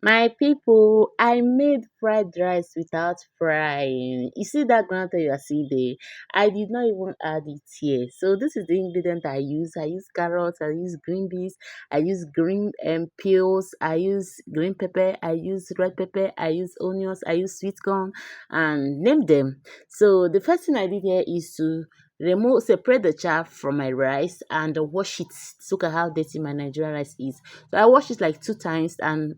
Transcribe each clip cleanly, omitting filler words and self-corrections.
My people, I made fried rice without frying. You see that groundnut you are seeing there? I did not even add it here. So this is the ingredient I use. I use carrots, I use green beans, I use green peels, I use green pepper, I use red pepper, I use onions, I use sweet corn, and name them. So the first thing I did here is to separate the chaff from my rice and wash it. Look at how dirty my Nigerian rice is. So I wash it like two times and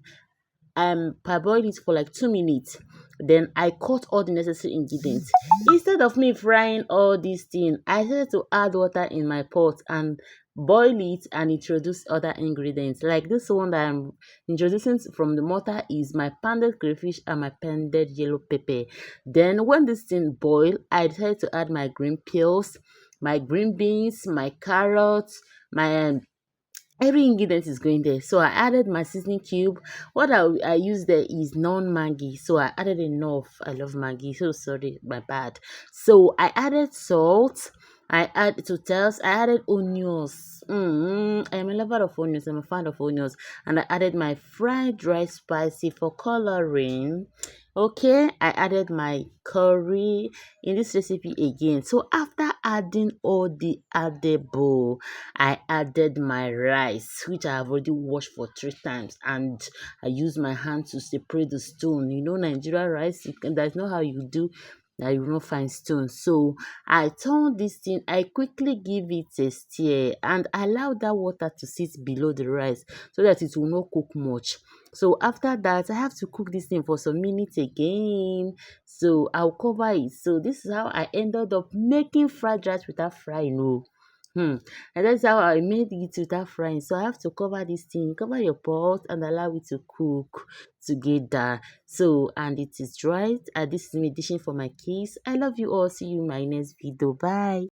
parboiled it for like 2 minutes. Then I cut all the necessary ingredients. Instead of me frying all these things, I started to add water in my pot and boil it and introduce other ingredients. Like this one that I'm introducing from the mortar is my pounded crayfish and my pounded yellow pepper. Then when this thing boil, I decided to add my green peels, my green beans, my carrots, my every ingredient is going there. So I added my seasoning cube. What I use there is non-Maggi. So I added enough. I love Maggi. So sorry, my bad. So I added salt. I added hotels. I added onions. I am a lover of onions. I'm a fan of onions. And I added my fried rice spicy for coloring. Okay, I added my curry in this recipe again. So after adding all the edible, I added my rice, which I have already washed for 3 times, and I used my hand to separate the stone. You know, Nigeria rice, that's not how you do that you will not find stone. So I turn this thing, I quickly give it a stir and allow that water to sit below the rice so that it will not cook much. So after that, I have to cook this thing for some minutes again. So I'll cover it. So this is how I ended up making fried rice without frying. Oh. And that's how I made it without frying. So I have to cover this thing, cover your pot and allow it to cook together. So, and it is right. This is me dishing for my kids. I love you all. See you in my next video. Bye.